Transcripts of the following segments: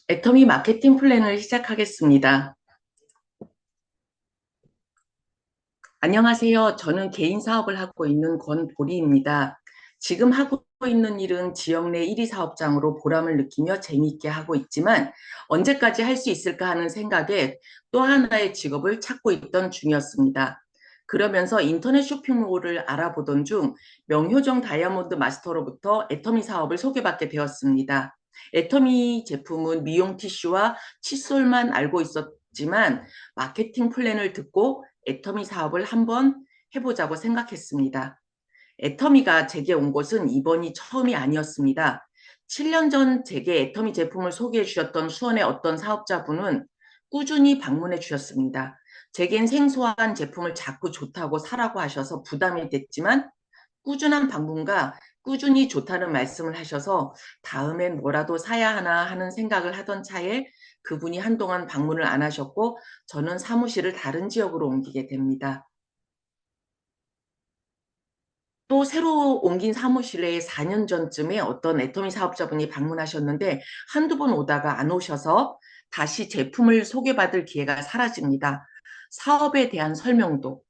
애터미 마케팅 플랜을 시작하겠습니다. 안녕하세요. 저는 개인 사업을 하고 있는 권보리입니다. 지금 하고 있는 일은 지역 내 1위 사업장으로 보람을 느끼며 재미있게 하고 있지만 언제까지 할 수 있을까 하는 생각에 또 하나의 직업을 찾고 있던 중이었습니다. 그러면서 인터넷 쇼핑몰을 알아보던 중 명효정 다이아몬드 마스터로부터 애터미 사업을 소개받게 되었습니다. 애터미 제품은 미용 티슈와 칫솔만 알고 있었지만 마케팅 플랜을 듣고 애터미 사업을 한번 해보자고 생각했습니다. 애터미가 제게 온 곳은 이번이 처음이 아니었습니다. 7년 전 제게 애터미 제품을 소개해 주셨던 수원의 어떤 사업자분은 꾸준히 방문해 주셨습니다. 제겐 생소한 제품을 자꾸 좋다고 사라고 하셔서 부담이 됐지만 꾸준한 방문과 꾸준히 좋다는 말씀을 하셔서 다음엔 뭐라도 사야 하나 하는 생각을 하던 차에 그분이 한동안 방문을 안 하셨고 저는 사무실을 다른 지역으로 옮기게 됩니다. 또 새로 옮긴 사무실에 4년 전쯤에 어떤 애터미 사업자분이 방문하셨는데 한두 번 오다가 안 오셔서 다시 제품을 소개받을 기회가 사라집니다. 사업에 대한 설명도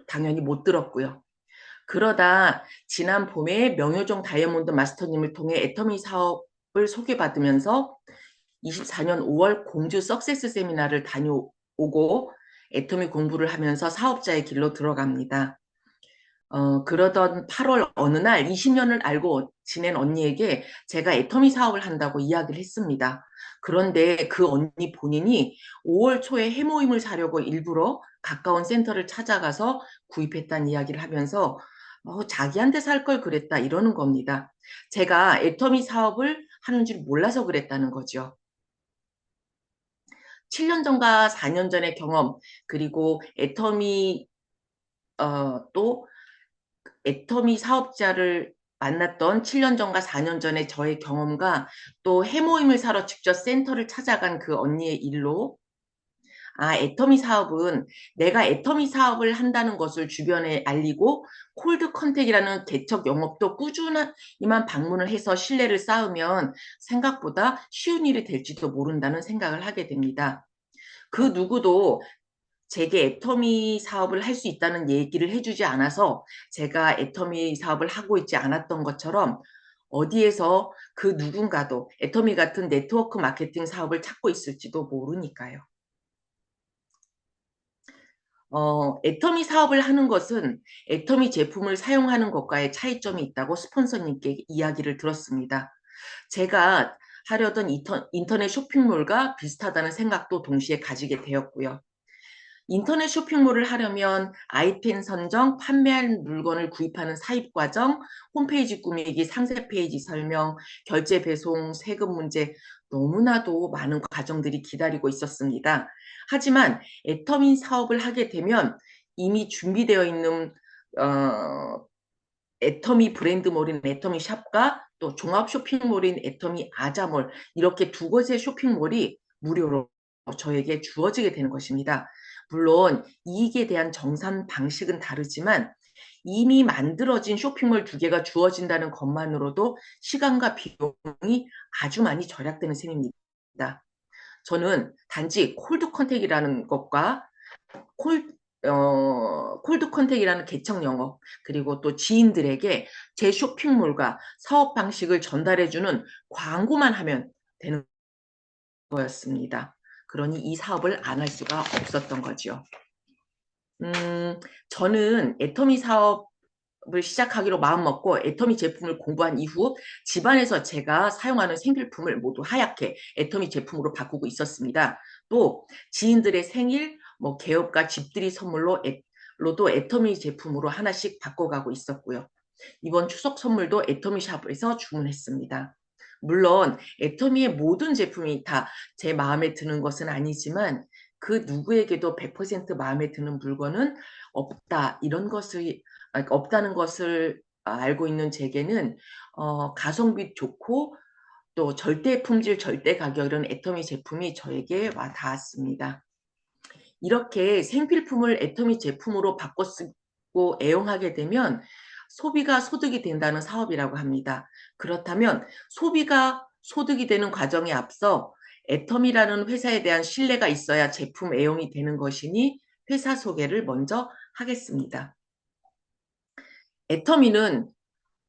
당연히 못 들었고요. 그러다 지난 봄에 명효종 다이아몬드 마스터님을 통해 애터미 사업을 소개받으면서 24년 5월 공주 석세스 세미나를 다녀오고 애터미 공부를 하면서 사업자의 길로 들어갑니다. 그러던 8월 어느 날 20년을 알고 지낸 언니에게 제가 애터미 사업을 한다고 이야기를 했습니다. 그런데 그 언니 본인이 5월 초에 해모임을 사려고 일부러 가까운 센터를 찾아가서 구입했다는 이야기를 하면서 자기한테 살 걸 그랬다 이러는 겁니다. 제가 애터미 사업을 하는 줄 몰라서 그랬다는 거죠. 7년 전과 4년 전의 경험, 그리고 또 애터미 사업자를 만났던 7년 전과 4년 전의 저의 경험과 또 해모임을 사러 직접 센터를 찾아간 그 언니의 일로 애터미 사업은 내가 애터미 사업을 한다는 것을 주변에 알리고 콜드 컨택이라는 개척 영업도 꾸준히만 방문을 해서 신뢰를 쌓으면 생각보다 쉬운 일이 될지도 모른다는 생각을 하게 됩니다. 그 누구도 제게 애터미 사업을 할 수 있다는 얘기를 해주지 않아서 제가 애터미 사업을 하고 있지 않았던 것처럼 어디에서 그 누군가도 애터미 같은 네트워크 마케팅 사업을 찾고 있을지도 모르니까요. 애터미 사업을 하는 것은 애터미 제품을 사용하는 것과의 차이점이 있다고 스폰서님께 이야기를 들었습니다. 제가 하려던 인터넷 쇼핑몰과 비슷하다는 생각도 동시에 가지게 되었고요. 인터넷 쇼핑몰을 하려면 아이템 선정, 판매할 물건을 구입하는 사입 과정, 홈페이지 꾸미기, 상세 페이지 설명, 결제 배송, 세금 문제 너무나도 많은 과정들이 기다리고 있었습니다. 하지만 애터미 사업을 하게 되면 이미 준비되어 있는 어, 애터미 브랜드몰인 애터미 샵과 또 종합 쇼핑몰인 애터미 아자몰 이렇게 두 곳의 쇼핑몰이 무료로 저에게 주어지게 되는 것입니다. 물론 이익에 대한 정산 방식은 다르지만 이미 만들어진 쇼핑몰 두 개가 주어진다는 것만으로도 시간과 비용이 아주 많이 절약되는 셈입니다. 저는 단지 콜드 컨택이라는 것과 콜, 콜드 컨택이라는 개척 영어 그리고 또 지인들에게 제 쇼핑몰과 사업 방식을 전달해주는 광고만 하면 되는 거였습니다. 그러니 이 사업을 안 할 수가 없었던 거죠. 저는 애터미 사업을 시작하기로 마음먹고 애터미 제품을 공부한 이후 집안에서 제가 사용하는 생필품을 모두 하얗게 애터미 제품으로 바꾸고 있었습니다. 또 지인들의 생일, 뭐 개업과 집들이 선물로도 애터미 제품으로 하나씩 바꿔가고 있었고요. 이번 추석 선물도 애터미 샵에서 주문했습니다. 물론 애터미의 모든 제품이 다 제 마음에 드는 것은 아니지만 그 누구에게도 100% 마음에 드는 물건은 없다. 이런 것을 없다는 것을 알고 있는 제게는 가성비 좋고 또 절대 품질, 절대 가격 이런 애터미 제품이 저에게 와 닿았습니다. 이렇게 생필품을 애터미 제품으로 바꿔 쓰고 애용하게 되면 소비가 소득이 된다는 사업이라고 합니다. 그렇다면 소비가 소득이 되는 과정에 앞서 애텀이라는 회사에 대한 신뢰가 있어야 제품 애용이 되는 것이니 회사 소개를 먼저 하겠습니다. 애터미는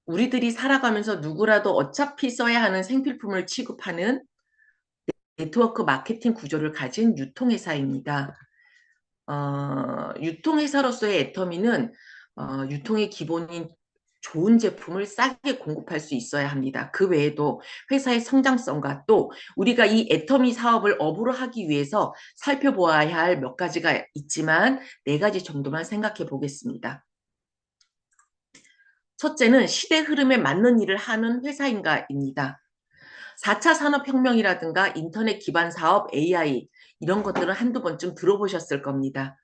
우리들이 살아가면서 누구라도 어차피 써야 하는 생필품을 취급하는 네트워크 마케팅 구조를 가진 유통회사입니다. 유통회사로서의 애터미는 유통의 기본인 좋은 제품을 싸게 공급할 수 있어야 합니다. 그 외에도 회사의 성장성과 또 우리가 이 애터미 사업을 업으로 하기 위해서 살펴보아야 할 몇 가지가 있지만 4가지 정도만 생각해 보겠습니다. 첫째는 시대 흐름에 맞는 일을 하는 회사인가입니다. 4차 산업혁명이라든가 인터넷 기반 사업, AI 이런 것들은 한두 번쯤 들어보셨을 겁니다.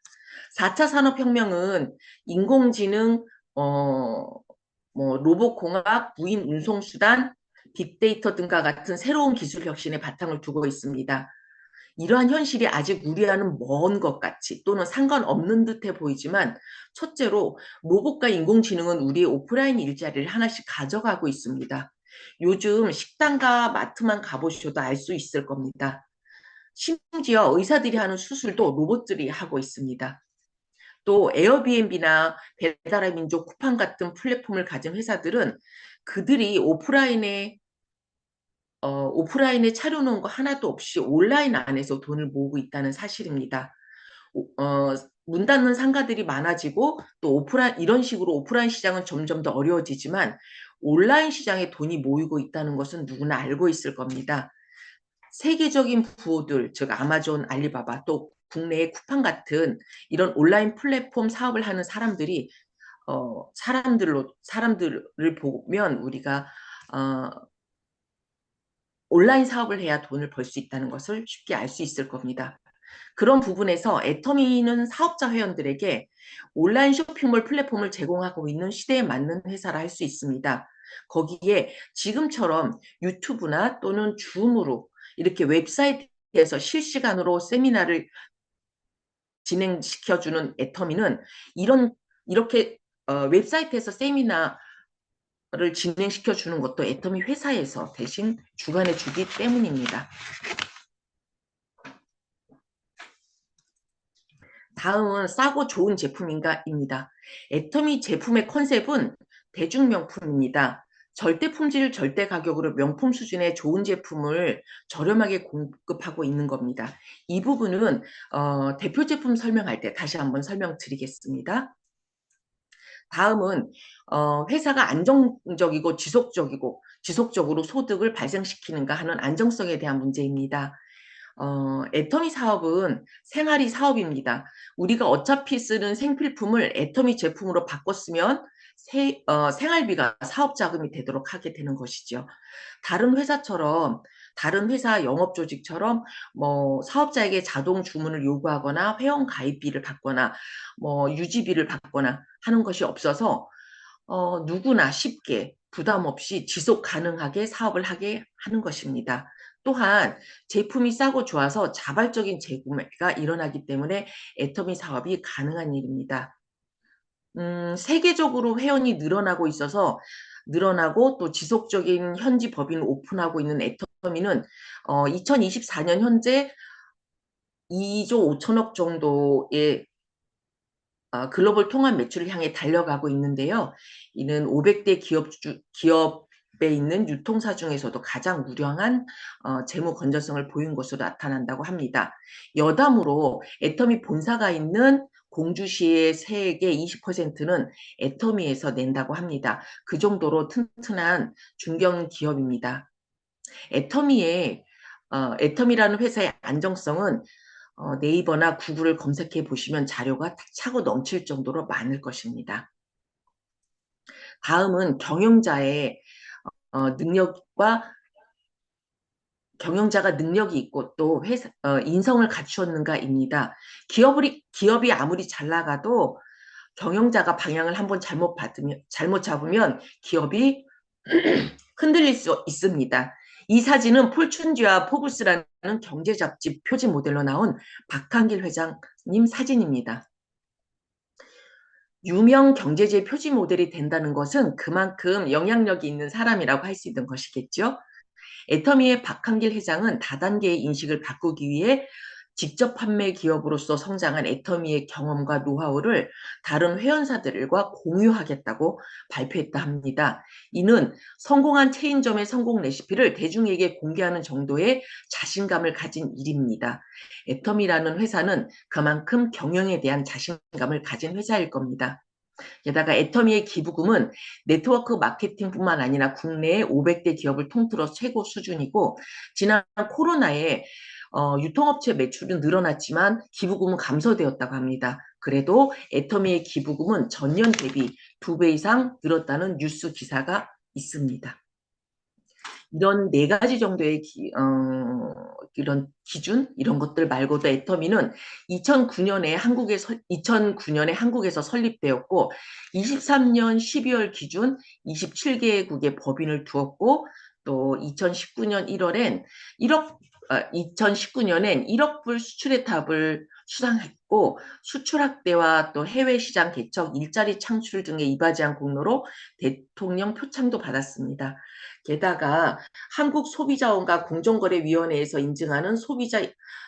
4차 산업혁명은 인공지능, 로봇공학, 무인 운송수단, 빅데이터 등과 같은 새로운 기술 혁신의 바탕을 두고 있습니다. 이러한 현실이 아직 우리와는 먼 것 같이 또는 상관없는 듯해 보이지만 첫째로 로봇과 인공지능은 우리의 오프라인 일자리를 하나씩 가져가고 있습니다. 요즘 식당과 마트만 가보셔도 알 수 있을 겁니다. 심지어 의사들이 하는 수술도 로봇들이 하고 있습니다. 또 에어비앤비나 배달의 민족 쿠팡 같은 플랫폼을 가진 회사들은 그들이 오프라인에 차려놓은 거 하나도 없이 온라인 안에서 돈을 모으고 있다는 사실입니다. 어, 문 닫는 상가들이 많아지고 또 이런 식으로 오프라인 시장은 점점 더 어려워지지만 온라인 시장에 돈이 모이고 있다는 것은 누구나 알고 있을 겁니다. 세계적인 부호들, 즉 아마존, 알리바바, 또 국내의 쿠팡 같은 이런 온라인 플랫폼 사업을 하는 사람들을 보면 우리가 어, 온라인 사업을 해야 돈을 벌 수 있다는 것을 쉽게 알 수 있을 겁니다. 그런 부분에서 애터미는 사업자 회원들에게 온라인 쇼핑몰 플랫폼을 제공하고 있는 시대에 맞는 회사라 할 수 있습니다. 거기에 지금처럼 유튜브나 또는 줌으로 이렇게 웹사이트에서 실시간으로 세미나를 진행시켜주는 애터미는 이렇게 웹사이트에서 세미나를 진행시켜주는 것도 애터미 회사에서 대신 주관해 주기 때문입니다. 다음은 싸고 좋은 제품인가입니다. 애터미 제품의 컨셉은 대중명품입니다. 절대 품질, 절대 가격으로 명품 수준의 좋은 제품을 저렴하게 공급하고 있는 겁니다. 이 부분은 대표 제품 설명할 때 다시 한번 설명드리겠습니다. 다음은 회사가 안정적이고 지속적으로 소득을 발생시키는가 하는 안정성에 대한 문제입니다. 애터미 사업은 생활이 사업입니다. 우리가 어차피 쓰는 생필품을 애터미 제품으로 바꿨으면 생활비가 사업 자금이 되도록 하게 되는 것이죠. 다른 회사 영업 조직처럼 사업자에게 자동 주문을 요구하거나 회원 가입비를 받거나 유지비를 받거나 하는 것이 없어서 누구나 쉽게 부담 없이 지속 가능하게 사업을 하게 하는 것입니다. 또한 제품이 싸고 좋아서 자발적인 재구매가 일어나기 때문에 애터미 사업이 가능한 일입니다. 세계적으로 회원이 늘어나고 또 지속적인 현지 법인을 오픈하고 있는 애터미는 2024년 현재 2조 5천억 정도의 글로벌 통합 매출을 향해 달려가고 있는데요. 이는 500대 기업에 있는 유통사 중에서도 가장 우량한 재무 건전성을 보인 것으로 나타난다고 합니다. 여담으로 애터미 본사가 있는 공주시의 세액의 20%는 애터미에서 낸다고 합니다. 그 정도로 튼튼한 중견기업입니다. 애터미라는 회사의 안정성은 네이버나 구글을 검색해 보시면 자료가 차고 넘칠 정도로 많을 것입니다. 다음은 경영자가 능력이 있고 또 인성을 갖추었는가입니다. 기업이 아무리 잘 나가도 경영자가 방향을 한번 잘못 잡으면 기업이 흔들릴 수 있습니다. 이 사진은 폴춘지와 포브스라는 경제 잡지 표지 모델로 나온 박한길 회장님 사진입니다. 유명 경제지의 표지 모델이 된다는 것은 그만큼 영향력이 있는 사람이라고 할 수 있는 것이겠죠. 애터미의 박한길 회장은 다단계의 인식을 바꾸기 위해 직접 판매 기업으로서 성장한 애터미의 경험과 노하우를 다른 회원사들과 공유하겠다고 발표했다 합니다. 이는 성공한 체인점의 성공 레시피를 대중에게 공개하는 정도의 자신감을 가진 일입니다. 애터미라는 회사는 그만큼 경영에 대한 자신감을 가진 회사일 겁니다. 게다가 애터미의 기부금은 네트워크 마케팅뿐만 아니라 국내의 500대 기업을 통틀어 최고 수준이고, 지난 코로나에 유통업체 매출은 늘어났지만 기부금은 감소되었다고 합니다. 그래도 애터미의 기부금은 전년 대비 2배 이상 늘었다는 뉴스 기사가 있습니다. 이런 네 가지 정도의 이런 기준, 이런 것들 말고도 애터미는 2009년에 한국에서 설립되었고, 23년 12월 기준 27개국의 법인을 두었고, 또 2019년 1월엔 2019년엔 1억 불 수출의 탑을 수상했고, 수출 확대와 또 해외 시장 개척, 일자리 창출 등에 이바지한 공로로 대통령 표창도 받았습니다. 게다가 한국소비자원과 공정거래위원회에서 인증하는 소비자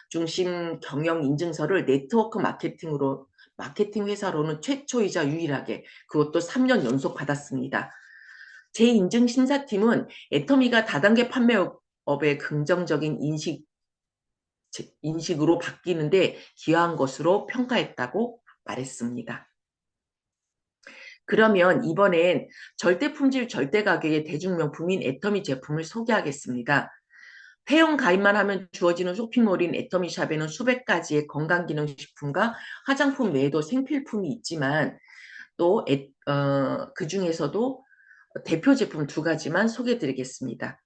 중심 경영 인증서를 네트워크 마케팅 회사로는 최초이자 유일하게, 그것도 3년 연속 받았습니다. 제 인증 심사팀은 애터미가 다단계 판매업의 긍정적인 인식으로 바뀌는데 기여한 것으로 평가했다고 말했습니다. 그러면 이번엔 절대품질 절대가격의 대중명품인 애터미 제품을 소개하겠습니다. 회원 가입만 하면 주어지는 쇼핑몰인 애터미샵에는 수백 가지의 건강기능식품과 화장품 외에도 생필품이 있지만, 또 그 중에서도 대표 제품 2가지만 소개해드리겠습니다.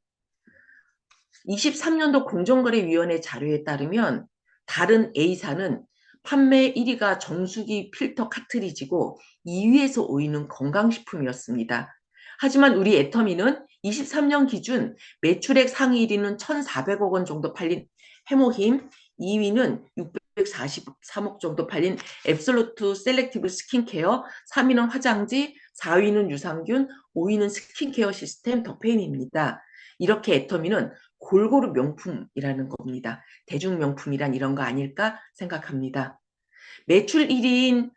23년도 공정거래위원회 자료에 따르면 다른 A사는 판매 1위가 정수기 필터 카트리지고 2위에서 5위는 건강식품이었습니다. 하지만 우리 애터미는 23년 기준 매출액 상위 1위는 1,400억 원 정도 팔린 해모힘, 2위는 643억 정도 팔린 앱솔루트 셀렉티브 스킨케어, 3위는 화장지, 4위는 유산균, 5위는 스킨케어 시스템 더페인입니다. 이렇게 애터미는 골고루 명품이라는 겁니다. 대중명품이란 이런 거 아닐까 생각합니다. 매출 1위인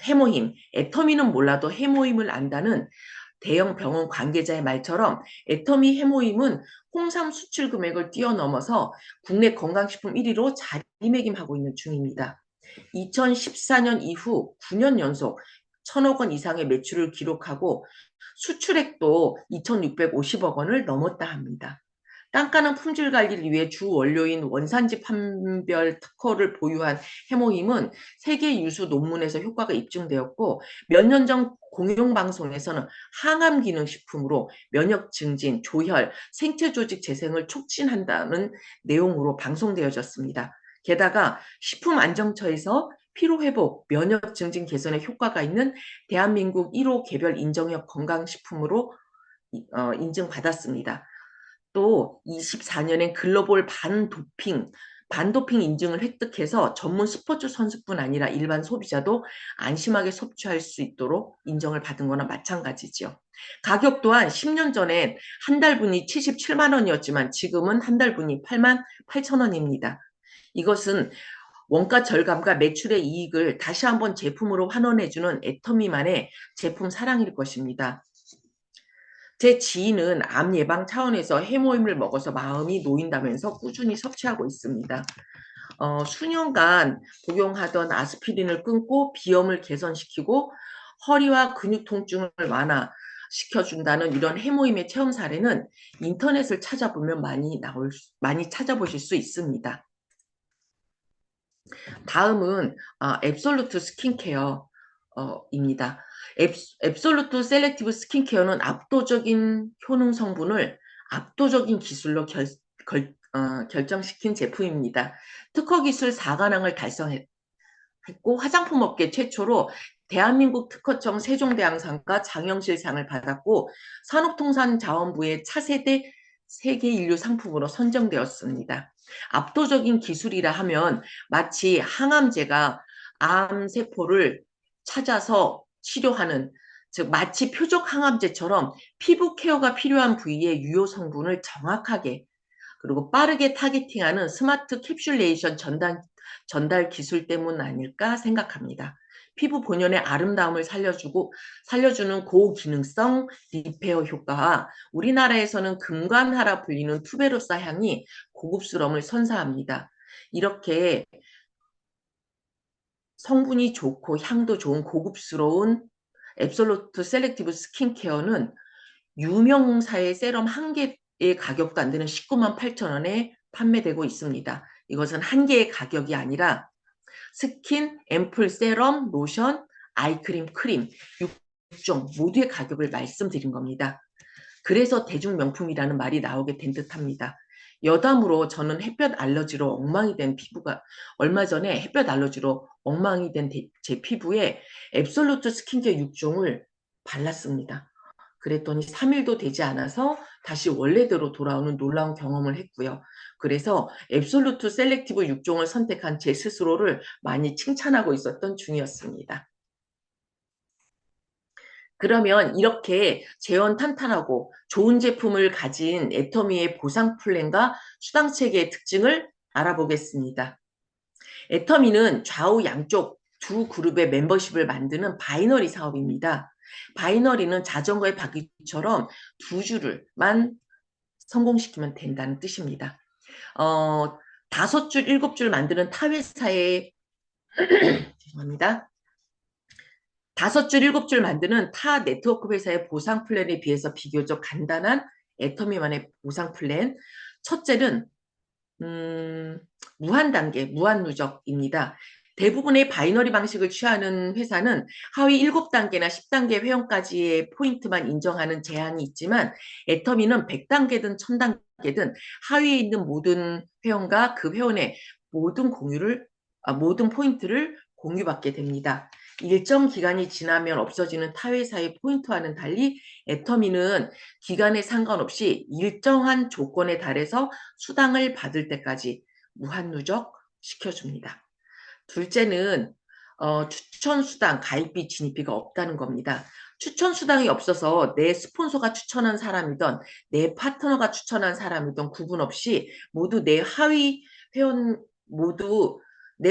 해모힘, 애터미는 몰라도 해모힘을 안다는 대형 병원 관계자의 말처럼 애터미 해모힘은 홍삼 수출 금액을 뛰어넘어서 국내 건강식품 1위로 자리매김하고 있는 중입니다. 2014년 이후 9년 연속 1,000억 원 이상의 매출을 기록하고 수출액도 2,650억 원을 넘었다 합니다. 단가는 품질 관리를 위해 주 원료인 원산지 판별 특허를 보유한 해모힘은 세계 유수 논문에서 효과가 입증되었고, 몇 년 전 공영방송에서는 항암 기능 식품으로 면역 증진, 조혈, 생체 조직 재생을 촉진한다는 내용으로 방송되어졌습니다. 게다가 식품안정처에서 피로회복, 면역 증진 개선에 효과가 있는 대한민국 1호 개별 인정역 건강식품으로 인증받았습니다. 또 24년엔 글로벌 반도핑 인증을 획득해서 전문 스포츠 선수뿐 아니라 일반 소비자도 안심하게 섭취할 수 있도록 인정을 받은 거나 마찬가지죠. 가격 또한 10년 전엔 한 달분이 77만 원이었지만 지금은 한 달분이 8만 8천 원입니다. 이것은 원가 절감과 매출의 이익을 다시 한번 제품으로 환원해주는 애터미만의 제품 사랑일 것입니다. 제 지인은 암 예방 차원에서 해모임을 먹어서 마음이 놓인다면서 꾸준히 섭취하고 있습니다. 수년간 복용하던 아스피린을 끊고 비염을 개선시키고 허리와 근육 통증을 완화시켜준다는 이런 해모임의 체험 사례는 인터넷을 찾아보면 많이 찾아보실 수 있습니다. 다음은 앱솔루트 스킨케어 입니다. 앱솔루트 셀렉티브 스킨케어는 압도적인 효능 성분을 압도적인 기술로 결정시킨 제품입니다. 특허 기술 4관왕을 달성했고 화장품 업계 최초로 대한민국 특허청 세종대왕상과 장영실상을 받았고 산업통상자원부의 차세대 세계 인류 상품으로 선정되었습니다. 압도적인 기술이라 하면 마치 항암제가 암세포를 찾아서 치료하는 즉 마치 표적 항암제처럼 피부 케어가 필요한 부위의 유효 성분을 정확하게 그리고 빠르게 타겟팅하는 스마트 캡슐레이션 전달 기술 때문 아닐까 생각합니다. 피부 본연의 아름다움을 살려주는 고기능성 리페어 효과와 우리나라에서는 금관하라 불리는 투베로사 향이 고급스러움을 선사합니다. 이렇게 성분이 좋고 향도 좋은 고급스러운 앱솔루트 셀렉티브 스킨케어는 유명사의 세럼 한 개의 가격도 안 되는 19만 8천 원에 판매되고 있습니다. 이것은 한 개의 가격이 아니라 스킨, 앰플, 세럼, 로션, 아이크림, 크림 6종 모두의 가격을 말씀드린 겁니다. 그래서 대중명품이라는 말이 나오게 된 듯합니다. 여담으로 저는 햇볕 알러지로 엉망이 된 피부가 얼마 전에 햇볕 알러지로 엉망이 된 제 피부에 앱솔루트 스킨케어 6종을 발랐습니다. 그랬더니 3일도 되지 않아서 다시 원래대로 돌아오는 놀라운 경험을 했고요. 그래서 앱솔루트 셀렉티브 6종을 선택한 제 스스로를 많이 칭찬하고 있었던 중이었습니다. 그러면 이렇게 재원 탄탄하고 좋은 제품을 가진 애터미의 보상 플랜과 수당 체계의 특징을 알아보겠습니다. 애터미는 좌우 양쪽 두 그룹의 멤버십을 만드는 바이너리 사업입니다. 바이너리는 자전거의 바퀴처럼 두 줄을만 성공시키면 된다는 뜻입니다. 5줄, 7줄 만드는 타 회사의 죄송합니다. 5줄, 7줄 만드는 타 네트워크 회사의 보상 플랜에 비해서 비교적 간단한 애터미만의 보상 플랜. 첫째는 무한 단계, 무한 누적입니다. 대부분의 바이너리 방식을 취하는 회사는 하위 7단계나 10단계 회원까지의 포인트만 인정하는 제한이 있지만 애터미는 100단계든 1000단계든 하위에 있는 모든 회원과 그 회원의 모든 포인트를 공유받게 됩니다. 일정 기간이 지나면 없어지는 타 회사의 포인트와는 달리 애터미는 기간에 상관없이 일정한 조건에 달해서 수당을 받을 때까지 무한누적 시켜줍니다. 둘째는 추천 수당, 가입비, 진입비가 없다는 겁니다. 추천 수당이 없어서 내 스폰서가 추천한 사람이든 내 파트너가 추천한 사람이든 구분 없이 모두 내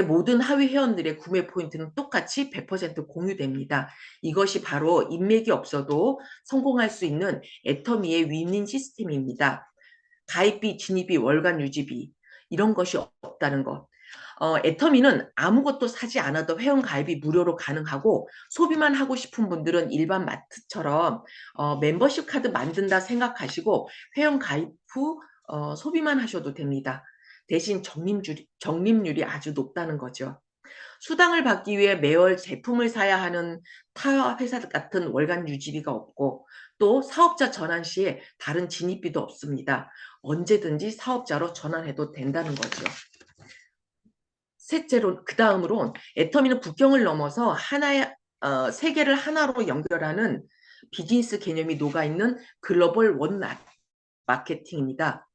모든 하위 회원들의 구매 포인트는 똑같이 100% 공유됩니다. 이것이 바로 인맥이 없어도 성공할 수 있는 애터미의 윈윈 시스템입니다. 가입비, 진입비, 월간 유지비 이런 것이 없다는 것. 애터미는 아무것도 사지 않아도 회원 가입이 무료로 가능하고 소비만 하고 싶은 분들은 일반 마트처럼 멤버십 카드 만든다 생각하시고 회원 가입 후 소비만 하셔도 됩니다. 대신 적립률이 아주 높다는 거죠. 수당을 받기 위해 매월 제품을 사야 하는 타 회사 같은 월간 유지비가 없고 또 사업자 전환 시에 다른 진입비도 없습니다. 언제든지 사업자로 전환해도 된다는 거죠. 셋째로 그 다음으로 애터미는 국경을 넘어서 세계를 하나로 연결하는 비즈니스 개념이 녹아있는 글로벌 원 마케팅입니다.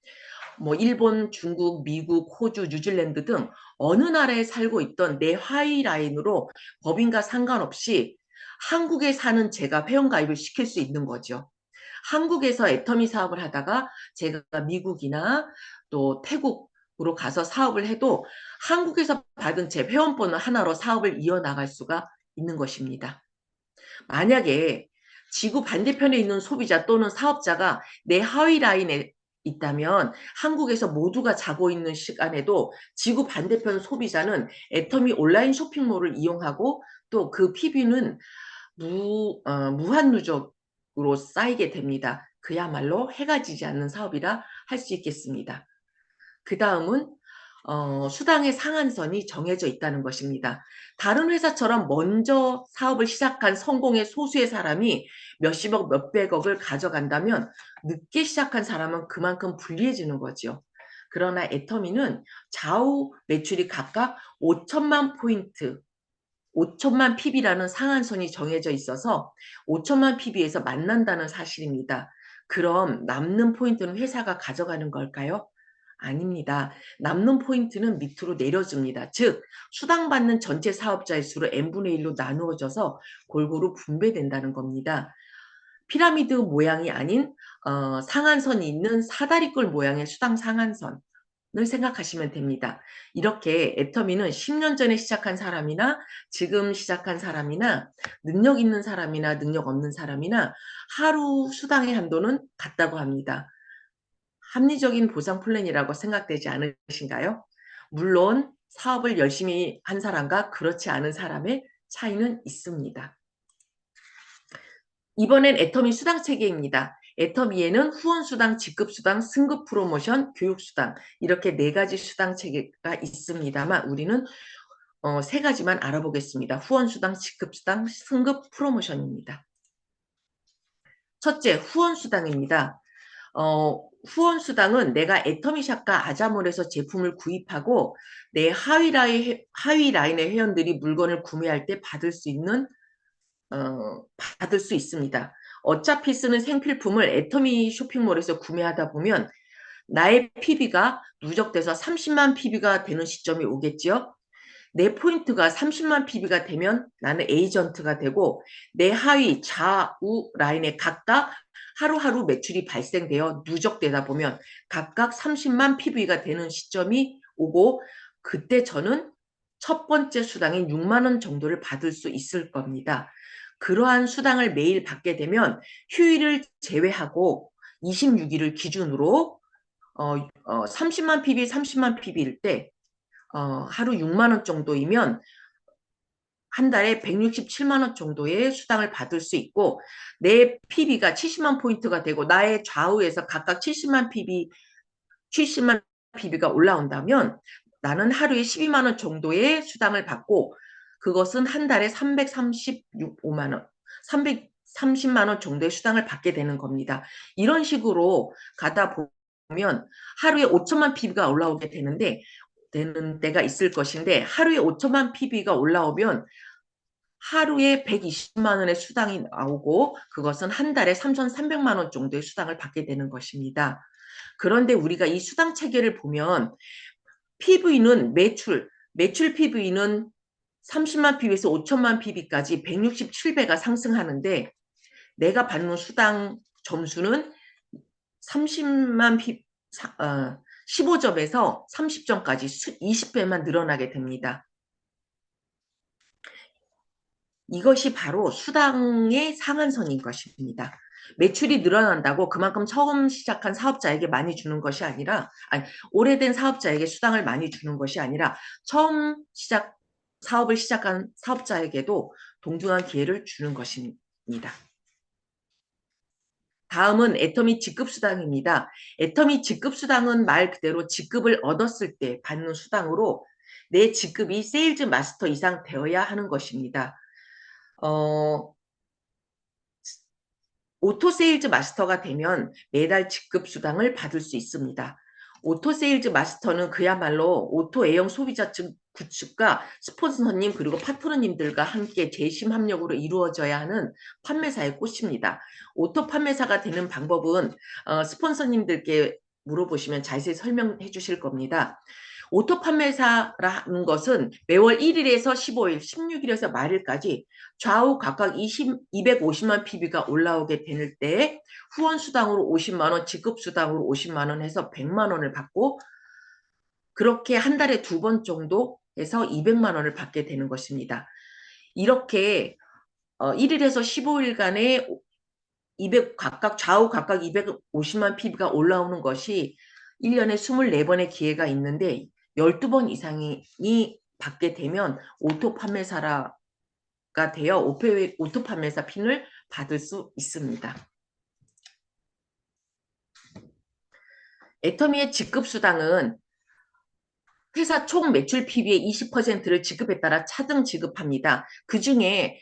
일본, 중국, 미국, 호주, 뉴질랜드 등 어느 나라에 살고 있던 내 하위 라인으로 법인과 상관없이 한국에 사는 제가 회원가입을 시킬 수 있는 거죠. 한국에서 애터미 사업을 하다가 제가 미국이나 또 태국으로 가서 사업을 해도 한국에서 받은 제 회원번호 하나로 사업을 이어나갈 수가 있는 것입니다. 만약에 지구 반대편에 있는 소비자 또는 사업자가 내 하위 라인에 있다면 한국에서 모두가 자고 있는 시간에도 지구 반대편 소비자는 애터미 온라인 쇼핑몰을 이용하고 또 그 PB는 무한 누적으로 쌓이게 됩니다. 그야말로 해가 지지 않는 사업이라 할 수 있겠습니다. 그 다음은 수당의 상한선이 정해져 있다는 것입니다. 다른 회사처럼 먼저 사업을 시작한 성공의 소수의 사람이 몇십억, 몇백억을 가져간다면 늦게 시작한 사람은 그만큼 불리해지는 거죠. 그러나 애터미는 좌우 매출이 각각 5천만 포인트, 5천만 PB라는 상한선이 정해져 있어서 5천만 PB에서 만난다는 사실입니다. 그럼 남는 포인트는 회사가 가져가는 걸까요? 아닙니다. 남는 포인트는 밑으로 내려줍니다. 즉 수당받는 전체 사업자의 수로 n분의 1로 나누어져서 골고루 분배된다는 겁니다. 피라미드 모양이 아닌 상한선이 있는 사다리꼴 모양의 수당 상한선을 생각하시면 됩니다. 이렇게 애터미는 10년 전에 시작한 사람이나 지금 시작한 사람이나 능력 있는 사람이나 능력 없는 사람이나 하루 수당의 한도는 같다고 합니다. 합리적인 보상 플랜이라고 생각되지 않으신가요? 물론 사업을 열심히 한 사람과 그렇지 않은 사람의 차이는 있습니다. 이번엔 애터미 수당 체계입니다. 애터미에는 후원수당, 직급수당, 승급 프로모션, 교육수당 이렇게 4가지 수당 체계가 있습니다만 우리는 3가지만 알아보겠습니다. 후원수당, 직급수당, 승급 프로모션입니다. 첫째, 후원수당입니다. 후원수당은 내가 애터미샵과 아자몰에서 제품을 구입하고 내 하위 라인의 회원들이 물건을 구매할 때 받을 수 있습니다. 어차피 쓰는 생필품을 애터미 쇼핑몰에서 구매하다 보면 나의 PB가 누적돼서 30만 PB가 되는 시점이 오겠지요. 내 포인트가 30만 PB가 되면 나는 에이전트가 되고 내 하위 좌우 라인에 각각 하루하루 매출이 발생되어 누적되다 보면 각각 30만 PB가 되는 시점이 오고 그때 저는 첫 번째 수당인 6만 원 정도를 받을 수 있을 겁니다. 그러한 수당을 매일 받게 되면 휴일을 제외하고 26일을 기준으로 30만 PB, 30만 PB일 때 하루 6만 원 정도이면 한 달에 167만 원 정도의 수당을 받을 수 있고 내 PB가 70만 포인트가 되고 나의 좌우에서 각각 70만 PB가 올라온다면 나는 하루에 12만 원 정도의 수당을 받고 그것은 한 달에 335만 원, 330만 원 정도의 수당을 받게 되는 겁니다. 이런 식으로 가다 보면 하루에 5천만 PB가 올라오게 되는 때가 있을 것인데 하루에 5천만 PB가 올라오면 하루에 120만 원의 수당이 나오고 그것은 한 달에 3,300만 원 정도의 수당을 받게 되는 것입니다. 그런데 우리가 이 수당 체계를 보면 PV는 매출 PV는 30만 PB에서 5천만 PB까지 167배가 상승하는데 내가 받는 수당 점수는 30만 PB, 15점에서 30점까지 20배만 늘어나게 됩니다. 이것이 바로 수당의 상한선인 것입니다. 매출이 늘어난다고 그만큼 처음 시작한 사업자에게 많이 주는 것이 아니라 오래된 사업자에게 수당을 많이 주는 것이 아니라 처음 사업을 시작한 사업자에게도 동등한 기회를 주는 것입니다. 다음은 애터미 직급수당입니다. 애터미 직급수당은 말 그대로 직급을 얻었을 때 받는 수당으로 내 직급이 세일즈 마스터 이상 되어야 하는 것입니다. 오토 세일즈 마스터가 되면 매달 직급 수당을 받을 수 있습니다. 오토 세일즈 마스터는 그야말로 오토 A형 소비자층 구축과 스폰서님 그리고 파트너님들과 함께 재심 협력으로 이루어져야 하는 판매사의 꽃입니다. 오토 판매사가 되는 방법은 스폰서님들께 물어보시면 자세히 설명해 주실 겁니다. 오토 판매사라는 것은 매월 1일에서 15일, 16일에서 말일까지 좌우 각각 250만 PB가 올라오게 될 때 후원수당으로 50만 원, 직급수당으로 50만 원 해서 100만 원을 받고 그렇게 한 달에 2번 정도 해서 200만 원을 받게 되는 것입니다. 이렇게 1일에서 15일간의 좌우 각각 250만 PB가 올라오는 것이 1년에 24번의 기회가 있는데 12번 이상이 받게 되면 오토 판매사가 되어 오토 판매사 핀을 받을 수 있습니다. 애터미의 직급수당은 회사 총 매출 PB의 20%를 직급에 따라 차등 지급합니다. 그 중에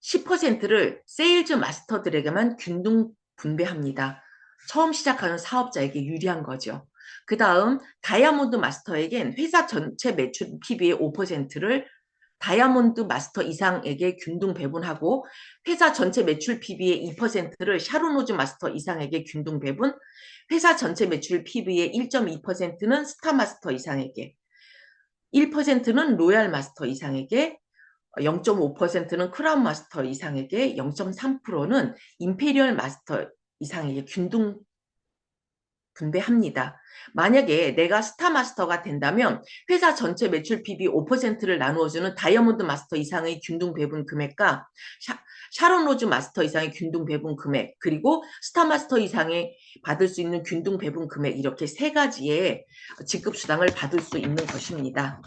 10%를 세일즈 마스터들에게만 균등 분배합니다. 처음 시작하는 사업자에게 유리한 거죠. 그 다음 다이아몬드 마스터에겐 회사 전체 매출 PB의 5%를 다이아몬드 마스터 이상에게 균등 배분하고 회사 전체 매출 PB의 2%를 샤론 로즈 마스터 이상에게 균등 배분, 회사 전체 매출 PB의 1.2%는 스타 마스터 이상에게, 1%는 로얄 마스터 이상에게, 0.5%는 크라운 마스터 이상에게, 0.3%는 임페리얼 마스터 이상에게 균등 분배합니다. 만약에 내가 스타 마스터가 된다면 회사 전체 매출 PB 5%를 나누어주는 다이아몬드 마스터 이상의 균등 배분 금액과 샤론 로즈 마스터 이상의 균등 배분 금액, 그리고 스타 마스터 이상의 받을 수 있는 균등 배분 금액, 이렇게 세 가지의 직급 수당을 받을 수 있는 것입니다.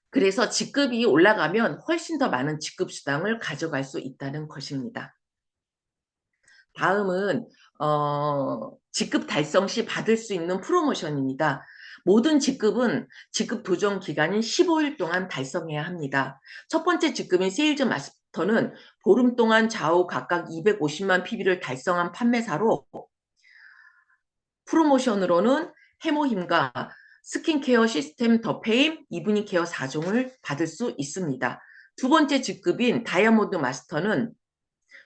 그래서 직급이 올라가면 훨씬 더 많은 직급 수당을 가져갈 수 있다는 것입니다. 다음은 직급 달성 시 받을 수 있는 프로모션입니다. 모든 직급은 직급 도정 기간인 15일 동안 달성해야 합니다. 첫 번째 직급인 세일즈 마스터는 보름 동안 좌우 각각 250만 PB를 달성한 판매사로 프로모션으로는 해모힘과 스킨케어 시스템 더 페임, 이브닝 케어 4종을 받을 수 있습니다. 두 번째 직급인 다이아몬드 마스터는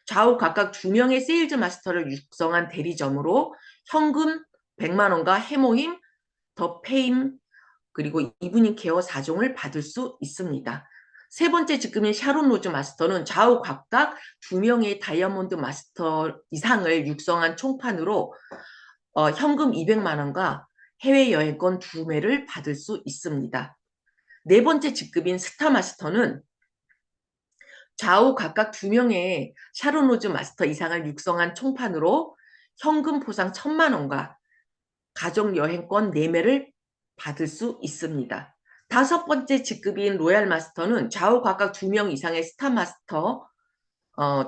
좌우 각각 2명의 세일즈 마스터를 육성한 대리점으로 현금 100만 원과 해모임, 더 페임, 그리고 이브닝 케어 4종을 받을 수 있습니다. 세 번째 직급인 샤론 로즈 마스터는 좌우 각각 2명의 다이아몬드 마스터 이상을 육성한 총판으로 현금 200만 원과 해외여행권 2매를 받을 수 있습니다. 네 번째 직급인 스타 마스터는 좌우 각각 2명의 샤론 로즈 마스터 이상을 육성한 총판으로 현금 포상 1,000만 원과 가족여행권 4매를 받을 수 있습니다. 다섯 번째 직급인 로얄 마스터는 좌우 각각 2명 이상의 스타 마스터,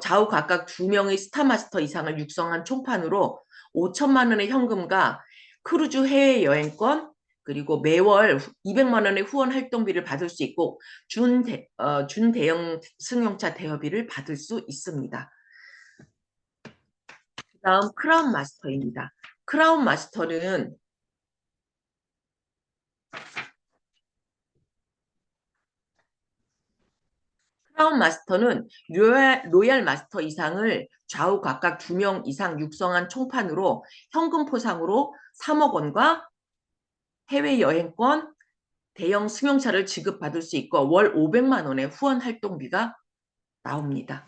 좌우 각각 2명의 스타 마스터 이상을 육성한 총판으로 5천만 원의 현금과 크루즈 해외여행권, 그리고 매월 200만 원의 후원 활동비를 받을 수 있고 준대형 승용차 대여비를 받을 수 있습니다. 다음 크라운 마스터입니다. 크라운 마스터는 로얄 마스터 이상을 좌우 각각 2명 이상 육성한 총판으로 현금 포상으로 3억 원과 해외여행권, 대형 승용차를 지급받을 수 있고 월 500만 원의 후원 활동비가 나옵니다.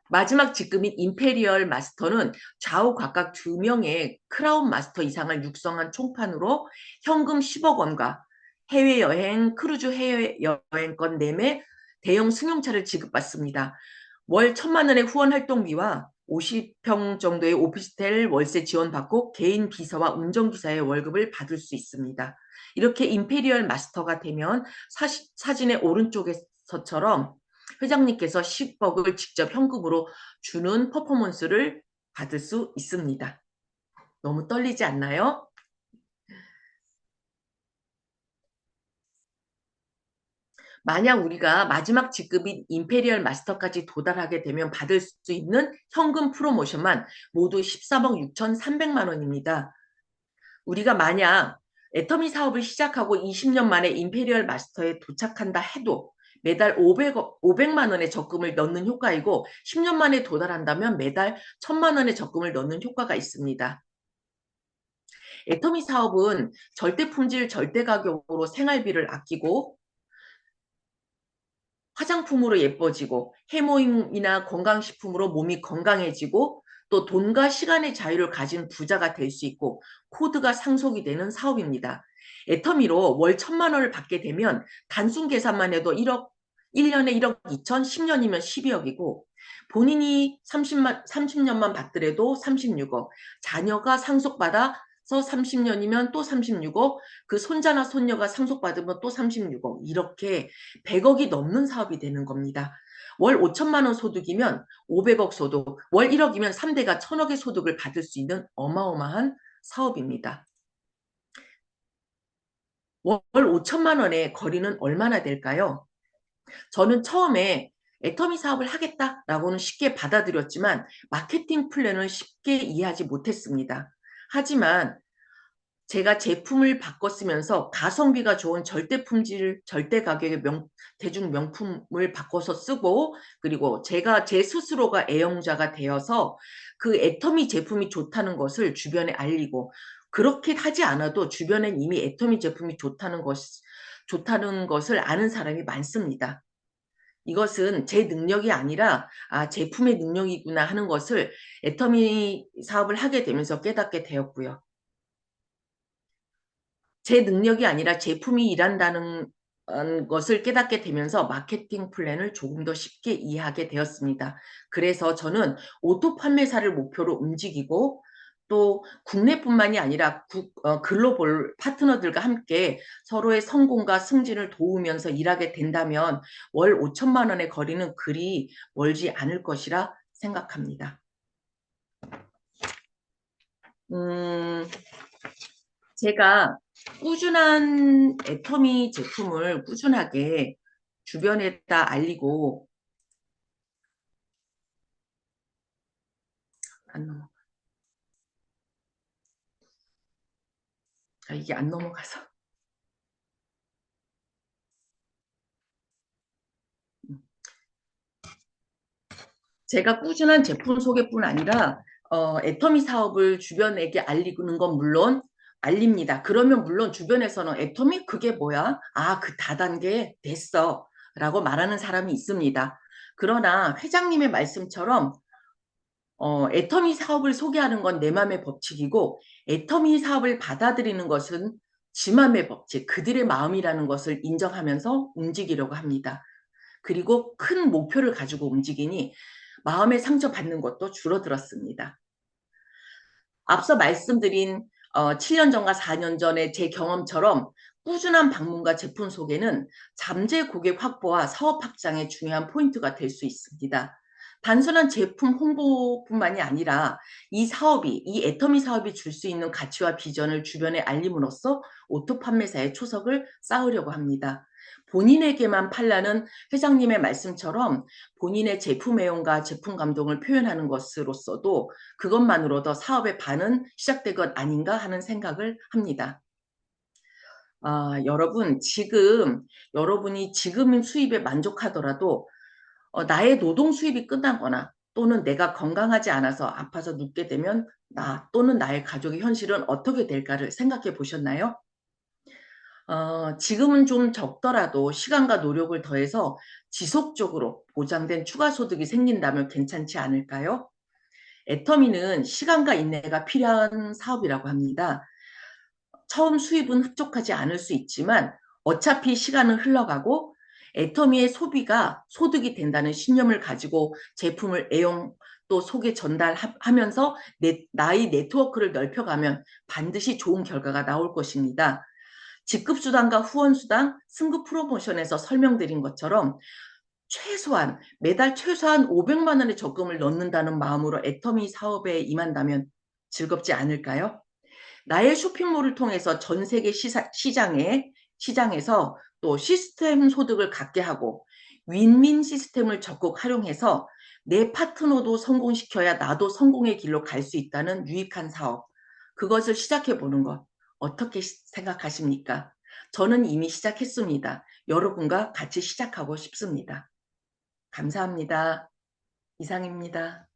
마지막 직급인 임페리얼 마스터는 좌우 각각 2명의 크라운 마스터 이상을 육성한 총판으로 현금 10억 원과 해외여행, 크루즈 해외여행권 4매, 대형 승용차를 지급받습니다. 월 1,000만 원의 후원 활동비와 50평 정도의 오피스텔 월세 지원받고 개인 비서와 운전기사의 월급을 받을 수 있습니다. 이렇게 임페리얼 마스터가 되면 사진의 오른쪽에서처럼 회장님께서 10억을 직접 현금으로 주는 퍼포먼스를 받을 수 있습니다. 너무 떨리지 않나요? 만약 우리가 마지막 직급인 임페리얼 마스터까지 도달하게 되면 받을 수 있는 현금 프로모션만 모두 13억 6,300만 원입니다. 우리가 만약 애터미 사업을 시작하고 20년 만에 임페리얼 마스터에 도착한다 해도 매달 500만 원의 적금을 넣는 효과이고 10년 만에 도달한다면 매달 1,000만 원의 적금을 넣는 효과가 있습니다. 애터미 사업은 절대 품질, 절대 가격으로 생활비를 아끼고 화장품으로 예뻐지고 해모임이나 건강식품으로 몸이 건강해지고 또 돈과 시간의 자유를 가진 부자가 될 수 있고 코드가 상속이 되는 사업입니다. 애터미로 월 1,000만 원을 받게 되면 단순 계산만 해도 1년에 1억 2천, 10년이면 12억이고 본인이 30년만 받더라도 36억, 자녀가 상속받아서 30년이면 또 36억, 그 손자나 손녀가 상속받으면 또 36억, 이렇게 100억이 넘는 사업이 되는 겁니다. 월 5천만 원 소득이면 500억 소득, 월 1억이면 3대가 1,000억의 소득을 받을 수 있는 어마어마한 사업입니다. 월 5천만 원의 거리는 얼마나 될까요? 저는 처음에 애터미 사업을 하겠다라고는 쉽게 받아들였지만 마케팅 플랜을 쉽게 이해하지 못했습니다. 하지만 제가 제품을 바꿨으면서 가성비가 좋은 절대 품질, 절대 가격의 대중 명품을 바꿔서 쓰고, 그리고 제가 제 스스로가 애용자가 되어서 그 애터미 제품이 좋다는 것을 주변에 알리고, 그렇게 하지 않아도 주변엔 이미 애터미 제품이 좋다는 것을 아는 사람이 많습니다. 이것은 제 능력이 아니라 제품의 능력이구나 하는 것을 애터미 사업을 하게 되면서 깨닫게 되었고요. 제 능력이 아니라 제품이 일한다는 것을 깨닫게 되면서 마케팅 플랜을 조금 더 쉽게 이해하게 되었습니다. 그래서 저는 오토 판매사를 목표로 움직이고, 또 국내뿐만이 아니라 글로벌 파트너들과 함께 서로의 성공과 승진을 도우면서 일하게 된다면 월 5천만 원의 거리는 그리 멀지 않을 것이라 생각합니다. 음, 제가 꾸준한 애터미 제품을 꾸준하게 주변에다 알리고, 안 넘어, 이게 안 넘어가서. 제가 꾸준한 제품 소개뿐 아니라 애터미 사업을 주변에게 알리는 건 물론 알립니다. 그러면 물론 주변에서는 애터미 그게 뭐야? 그 다단계 됐어 라고 말하는 사람이 있습니다. 그러나 회장님의 말씀처럼 애터미 사업을 소개하는 건 내 맘의 법칙이고, 애터미 사업을 받아들이는 것은 지 맘의 법칙, 그들의 마음이라는 것을 인정하면서 움직이려고 합니다. 그리고 큰 목표를 가지고 움직이니 마음의 상처받는 것도 줄어들었습니다. 앞서 말씀드린 7년 전과 4년 전의 제 경험처럼 꾸준한 방문과 제품 소개는 잠재 고객 확보와 사업 확장의 중요한 포인트가 될 수 있습니다. 단순한 제품 홍보뿐만이 아니라 이 애터미 사업이 줄 수 있는 가치와 비전을 주변에 알림으로써 오토 판매사의 초석을 쌓으려고 합니다. 본인에게만 팔라는 회장님의 말씀처럼 본인의 제품 애용과 제품 감동을 표현하는 것으로서도 그것만으로도 사업의 반은 시작된 것 아닌가 하는 생각을 합니다. 여러분이 지금 수입에 만족하더라도 나의 노동 수입이 끝나거나 또는 내가 건강하지 않아서 아파서 눕게 되면 나 또는 나의 가족의 현실은 어떻게 될까를 생각해 보셨나요? 지금은 좀 적더라도 시간과 노력을 더해서 지속적으로 보장된 추가 소득이 생긴다면 괜찮지 않을까요? 애터미는 시간과 인내가 필요한 사업이라고 합니다. 처음 수입은 흡족하지 않을 수 있지만 어차피 시간은 흘러가고 애터미의 소비가 소득이 된다는 신념을 가지고 제품을 애용 또 소개 전달하면서 나의 네트워크를 넓혀가면 반드시 좋은 결과가 나올 것입니다. 직급수당과 후원수당, 승급 프로모션에서 설명드린 것처럼 매달 최소한 500만 원의 적금을 넣는다는 마음으로 애터미 사업에 임한다면 즐겁지 않을까요? 나의 쇼핑몰을 통해서 전 세계 시장에서 또 시스템 소득을 갖게 하고 윈윈 시스템을 적극 활용해서 내 파트너도 성공시켜야 나도 성공의 길로 갈 수 있다는 유익한 사업. 그것을 시작해 보는 것 어떻게 생각하십니까? 저는 이미 시작했습니다. 여러분과 같이 시작하고 싶습니다. 감사합니다. 이상입니다.